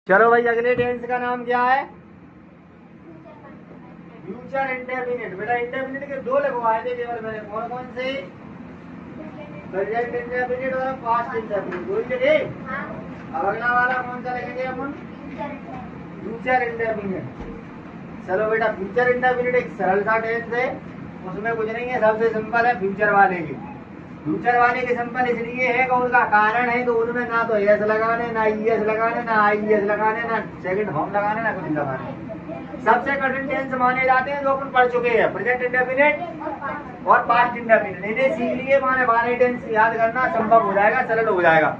चलो भाई, अगले टेंस का नाम क्या है? Future indefinite. बेटा इंडेफिनिट के दो लगवाए थे केवल मैंने, कौन कौन से? प्रेजेंट इंडेफिनिट और पास्ट इंडेफिनिट, दो ही लगे। अब अगला वाला कौन सा लिखेंगे अपन? Future indefinite. चलो बेटा, फ्यूचर इंडेफिनिट एक सरल सा टेंस है, उसमें कुछ नहीं है, सबसे सिंपल है फ्यूचर वाले की। फ्यूचर वाले के सिंपल इसलिए है कि उनका कारण है, तो उनमें ना तो एस लगाने, ना ईएस लगाने, ना आईएस लगाने, ना सेकंड फॉर्म लगाने, ना कुछ लगाने। सबसे कठिन टेंस माने जाते हैं जो अपन पढ़ चुके हैं, प्रेजेंट इंडेफिनिट और पास्ट इंडेफिनिट। इन्हें सीख लिए माने बारह टेंस याद करना संभव हो जाएगा, सरल हो जाएगा।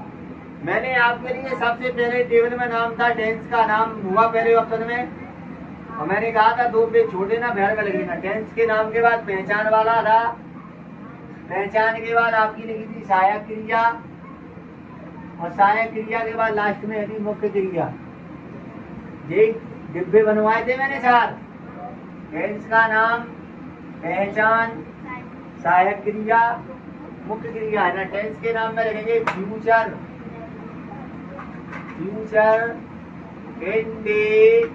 मैंने आपके लिए सबसे पहले टेबल में नाम था, टेंस का नाम हुआ पहले ऑप्शन में, और मैंने कहा था दो पेज छोटे ना भैर में लिखना। टेंस के नाम के बाद पहचान वाला था, पहचान के बाद आपकी लिखी थी सहायक क्रिया, और सहायक क्रिया के बाद लास्ट में थी मुख्य क्रिया। ये डिब्बे बनवाए थे मैंने चार। टेंस का नाम, पहचान, सहायक क्रिया, मुख्य क्रिया है ना। टेंस के नाम में लिखेंगे फ्यूचर, फ्यूचर इंडेफिनिट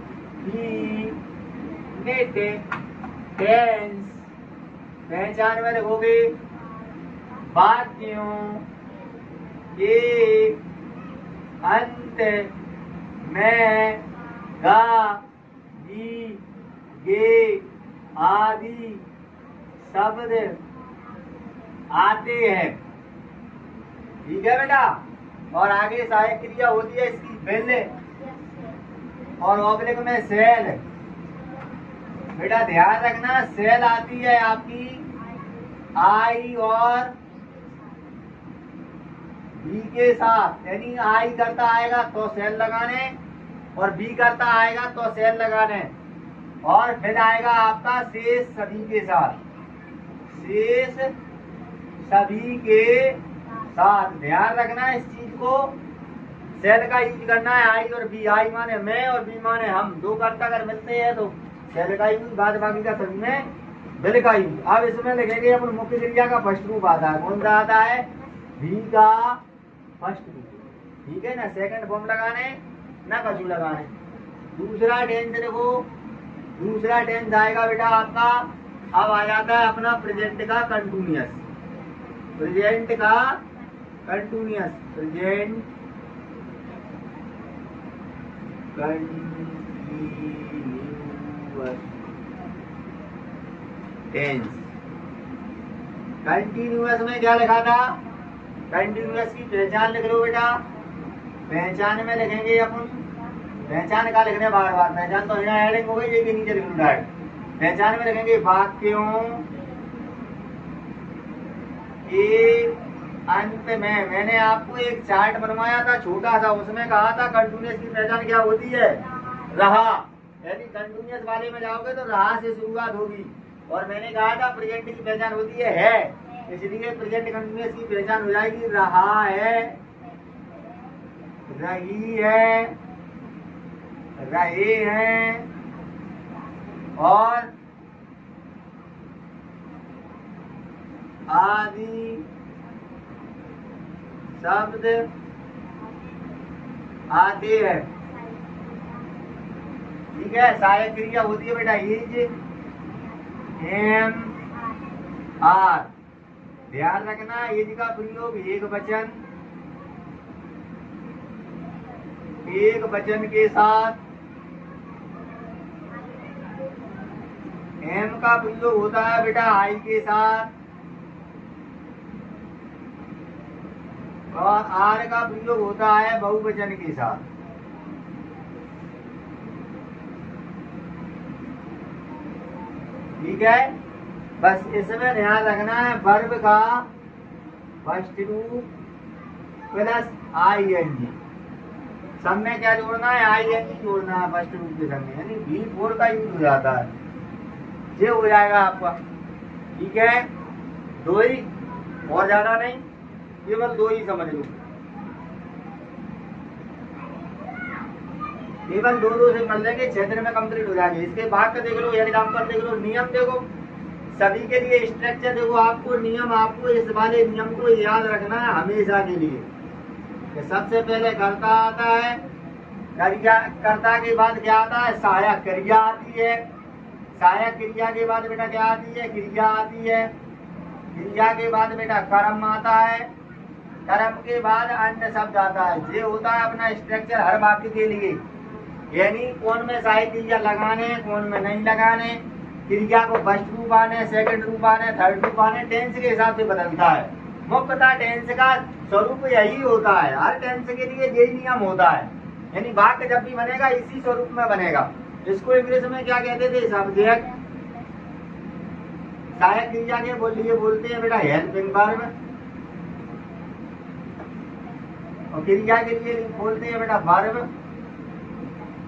टेंस। पहचान में लिखोगे वाक्यों के अंत में गा, गी, गे आदि शब्द आते हैं। ठीक है बेटा। और आगे सहायक क्रिया होती है इसकी विल, और ऑब्लिक में सेल। बेटा ध्यान रखना, सेल आती है आपकी आई और बी के साथ, यानी आई करता आएगा तो सेल लगाने, और बी करता आएगा तो सेल लगाने, और फिर आएगा आपका शेष सभी के साथ, शेष सभी के साथ। ध्यान रखना इस चीज को, सेल का यूज करना है। आई और बी, आई माने मैं और बी माने हम, दो कर्ता अगर मिलते हैं तो सेल का यूज, बाद बाकी का सभी में बिल का यूज। अब इसमें लिखेंगे अपन मुख्य क्रिया का फर्स्ट रूप आता है, कौन सा आता है? भी का फर्स्ट रूप। ठीक है ना, सेकंड फॉर्म लगाने ना कछु लगाने। दूसरा टेंस देखो, दूसरा टेंस आएगा बेटा आपका, अब आ जाता है अपना प्रेजेंट का कंटिन्यूअस। प्रेजेंट का continuous, present continuous tense. Continuous में क्या लिखा था? कंटिन्यूअस की पहचान लिख लो बेटा। पहचान में लिखेंगे अपन, पहचान का लिखने बार बार, पहचान तो यहाँ हेडिंग हो गई, ये के नीचे लिख लो डायरेक्ट। पहचान में लिखेंगे वाक्यों के अंत में। मैंने आपको एक चार्ट बनवाया था छोटा सा, उसमें कहा था कंटिन्यूअस की पहचान क्या होती है? रहा। यदि कंटिन्यूअस वाले में जाओगे तो रहा से शुरुआत होगी, और मैंने कहा था प्रेजेंट की पहचान होती है, इसलिए प्रेजेंट कंटिन्यूअस की पहचान हो जाएगी रहा है, रही है, रहे हैं, और आदि शब्द आते हैं। ठीक है। सहायक क्रिया होती है बेटा इज, एम, आर। ध्यान रखना, इज का प्रयोग एक वचन के साथ, एम का प्रयोग होता है बेटा आई के साथ, और आर का प्रयोग होता है बहुवचन के साथ। ठीक है। बस इसमें ध्यान रखना है, वर्ब का फर्स्ट रूप प्लस आई एन जी। सब में क्या जोड़ना है? आई एन जी जोड़ना है फर्स्ट रूप के संग, यानी V4 का यूज हो जाता है। ये हो जाएगा आपका। ठीक है, दो ही, और ज्यादा नहीं, केवल दो ही समझ लो। केवल दो से पढ़ लेंगे, 6 दिन में कंप्लीट हो जाएंगे। इसके बाद का देख लो, एग्जाम्पल देख लो, नियम देखो, सभी के लिए स्ट्रक्चर देखो। आपको नियम, आपको इस वाले नियम को याद रखना है हमेशा के लिए। कि सबसे पहले कर्ता आता है, क्रिया कर्ता के बाद क्या आता है? सहायक क्रिया आती है। सहायक क्रिया के बाद बेटा क्या आती है? क्रिया आती है। क्रिया के बाद बेटा कर्म आता है। कर्म के बाद अन्य शब्द आता है। ये होता है अपना स्ट्रक्चर हर वाक्य के लिए, यानी कौन में सहायक क्रिया लगाने, कौन में नहीं लगाने, क्रिया को फर्स्ट रूप आने, सेकंड रूप आने, थर्ड रूप आने, टेंस के हिसाब से बदलता है। मुख्यतः टेंस का स्वरूप यही होता है, हर टेंस के लिए यही नियम होता है, यानी वाक्य जब भी बनेगा इसी स्वरूप में बनेगा। इसको इंग्लिश में क्या कहते थे? सब्जेक्ट। सहायक क्रिया के बोलते हैं बेटा हेल्पिंग वर्ब, और क्रिया के लिए बोलते हैं बेटा वर्ब,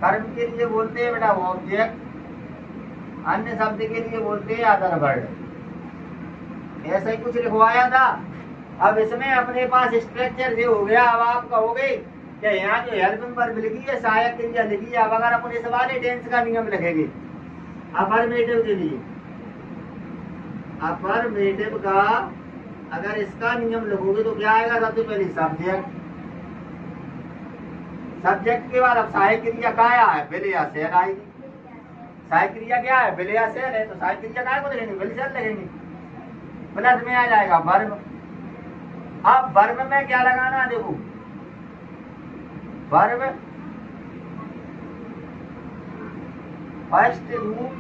कर्म के लिए बोलते हैं बेटा ऑब्जेक्ट, अन्य शब्द के लिए बोलते हैं अदर वर्ड। ऐसा ही कुछ लिखवाया था। अब इसमें अपने पास स्ट्रक्चर ये हो गया। अब आप कहोगे कि यहाँ जो हेल्पिंग वर्ब लिखी है, सहायक क्रिया लिखी है, अब अगर अपन इस वाले टेंस का नियम लिखेंगे अफर्मेटिव के लिए, अफर्मेटिव का अगर इसका नियम लिखोगे तो क्या आएगा? सबसे पहले सब्जेक्ट। सब्जेक्ट के बाद अब सहायक क्रिया क्या है? विल या शेल आएगी। सहायक क्रिया क्या है? विल या शेल है, तो सहायक क्रिया क्या को लगेंगे? विल शेल लगेंगे। प्लस में आ जाएगा वर्ब। अब वर्ब में क्या लगाना? देखो वर्ब फर्स्ट रूप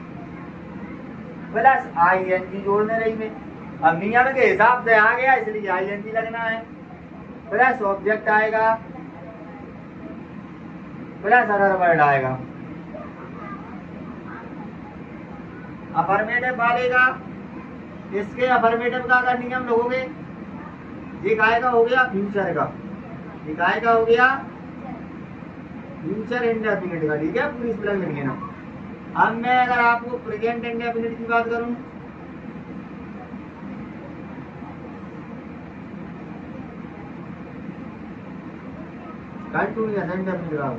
प्लस आईएनजी जोड़ने रही में। अब नियम के हिसाब से आ गया, इसलिए आईएनजी लगना है। प्लस ऑब्जेक्ट आएगा, प्लस अदर वर्ड आएगा। अफर्मेटिव वालेगा, इसके अफर्मेटिव का अगर नियम लोगे, ये काय का हो गया? फ्यूचर का। ये काय का हो गया? फ्यूचर इंडेफिनिट का। ठीक है, पूरी स्पेलिंग लिख लेना। अब मैं अगर आपको प्रेजेंट इंडेफिनिट की बात करूं, कंटिन्यूअस इंडेफिनिट का,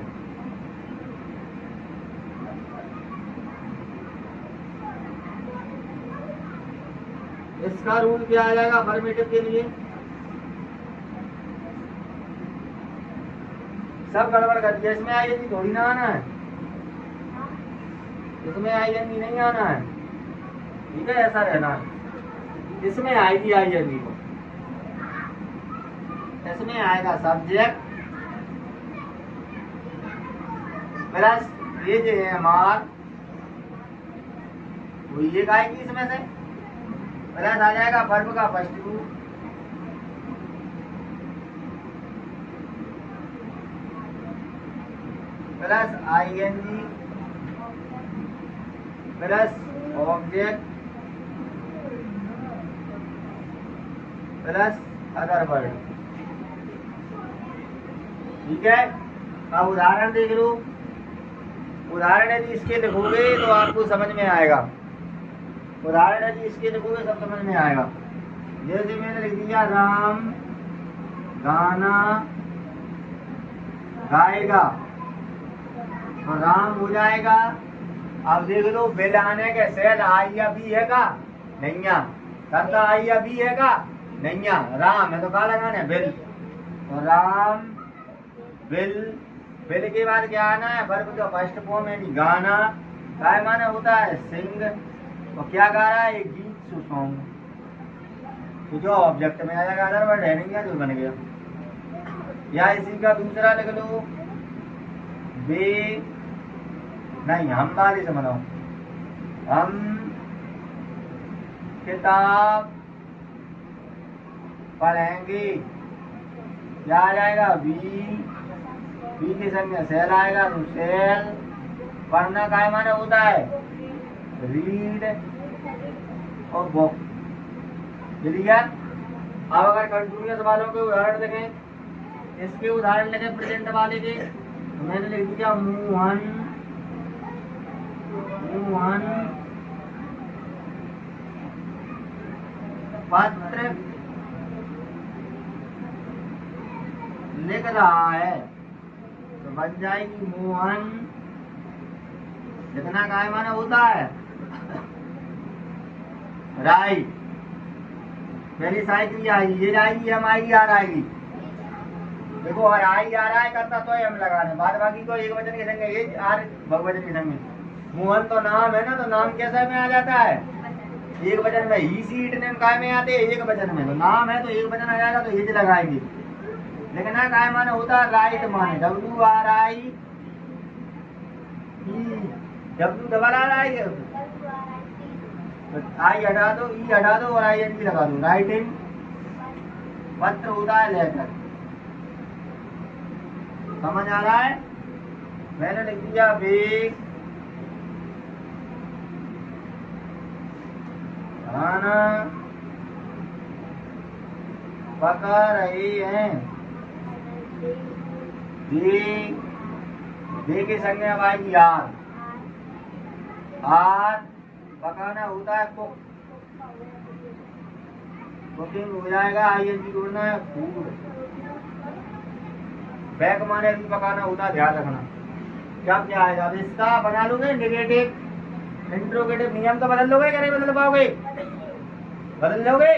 इसका रूल क्या आ जाएगा अफर्मेटिव के लिए? सब गड़बड़ कर दिया। इसमें आईएनजी थोड़ी ना आना है, इसमें आईएनजी नहीं आना है। ठीक है, ऐसा रहना है। इसमें आएगी आईएनजी को, इसमें आएगा सब्जेक्ट प्लस ये जो है हमार वो ये आएगी, इसमें से प्लस आ जाएगा वर्ब का फर्स्ट रूप, plus ING plus object plus other word. ठीक है, अब उदाहरण देख लो। उदाहरण यदि इसके लिखोगे तो आपको समझ में आएगा। उदाहरण यदि इसके लिखोगे सब समझ में आएगा। जैसे मैंने लिख दिया राम गाना गाएगा, तो राम हो जाएगा। अब देख लो बिल आने के सेल आई या बी है का? नहीं आ। करता आई या बी है का? नहीं आ। राम है तो क्या लगाना? बिल। तो राम बिल। बिल के बाद क्या आना है? वर्ब का फर्स्ट फॉर्म यानी गाना। काय माना होता है? सिंग। तो क्या गा रहा है? एक गीत सॉन्ग। तो जो ऑब्जेक्ट में आ जाएगा अदर वर्ड है नहीं, जो बन गया। या इसी का दूसरा लिख लो, बे नहीं, हम वाले से बनाओ। हम किताब पढ़ेंगे, क्या आ जाएगा? बी के संग में सेल आएगा, तो सेल। पढ़ना काय माने होता है? रीड और बुक। क्लियर? अब अगर कंटिन्यूअस वालों के उदाहरण देखें, इसके उदाहरण लिखे प्रेजेंट वाले के, तो मैंने लिख दिया मोहन पत्र लिख रहा है, तो बन जाएगी मोहन। लिखना काय माना होता है? राइट। पहली साइकिल ये आएगी, ये आएगी, हम आएगी, आर आएगी। देखो और आई आ रहा है करता तो हम लगाने, बाद बाकी को एक वचन के संग ये आर बहुवचन के संग। मोहन तो नाम है ना, तो नाम कैसा में आ जाता है? एक वचन में। ही सीट नेम काय में आते हैं? एक वचन में। तो नाम है तो एक वचन आ जाएगा, तो ये लगाएंगे। लेकिन ना काय माने होता है राइट माने, WRI, W double R I, I हटा दो, ई हटा दो और ING लगा दो। राइटिंग पत्र होता है लेटर। समझ आ रहा है? मैंने लिख दिया वेग खाना पका रहे हैं। दे के संग अब आएगी आर। आर पकाना होता है कुक, कुकिंग हो जाएगा। ING जोड़ना है फूड। बैक माने भी पकाना होता है, ध्यान रखना। क्या आएगा? अब इसका बना लोगे नेगेटिव इंट्रोगेटिव। नियम तो बदल लोगे क्या नहीं बदल पाओगे? बदल लोगे।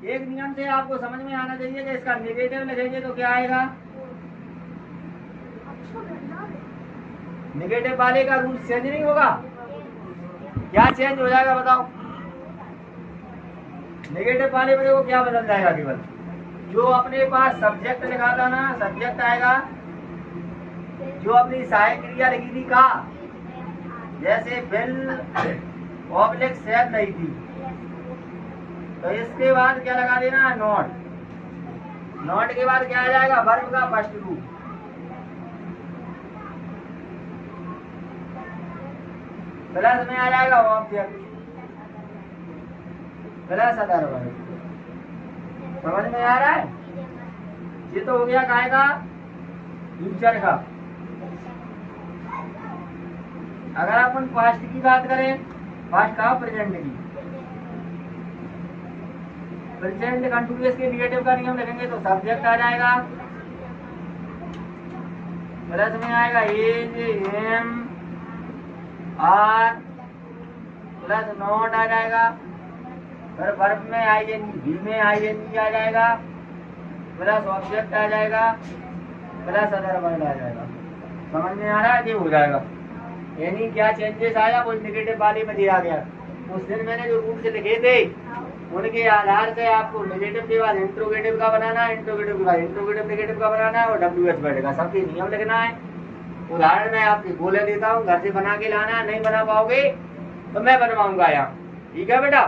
एक नियम से आपको समझ में आना चाहिए कि इसका नेगेटिव लिखेंगे तो क्या आएगा? नेगेटिव वाले का रूल चेंज नहीं होगा। क्या चेंज हो जाएगा बताओ? नेगेटिव वाले में देखो क्या बदल जाएगा। केवल जो अपने पास सब्जेक्ट लिखा था ना, सब्जेक्ट आएगा। जो अपनी सहायक क्रिया लिखी थी का, जैसे बिल ऑब्लिक सेल नहीं थी, तो इसके बाद क्या लगा देना? नॉट। नॉट के बाद क्या आ जाएगा? वर्ब का फर्स्ट रूप। प्लस में आ जाएगा ऑब्जेक्ट, प्लस अदर वर्ब। समझ में आ रहा है? ये तो हो गया काय का? फ्यूचर का। अगर अपन पास्ट की बात करें, पास्ट का प्रेजेंट की। प्रेजेंट कंटिन्यूअस के निगेटिव का नियम लिखेंगे तो सब्जेक्ट आ जाएगा, प्लस में आएगा is am are, plus not आ जाएगा। फिर वर्ब में ING, भी में ING आ जाएगा, प्लस ऑब्जेक्ट आ जाएगा, प्लस अदर वर्ड आ जाएगा। समझ में आ रहा है? ये हो जाएगा। यानी क्या चेंजेस आया वो नेगेटिव वाले में दिया गया। उस दिन मैंने जो रूल्स लिखे थे उनके आधार से आपको नेगेटिव के बाद इंट्रोगेटिव का बनाना है, इंट्रोगेटिव के बाद इंट्रोगेटिव नेगेटिव का बनाना है और WH वर्ड का सबके नियम लिखना है। उदाहरण मैं आपके बोले देता हूँ, घर से बना के लाना। नहीं बना पाओगे तो मैं बनवाऊंगा यहाँ। ठीक है बेटा?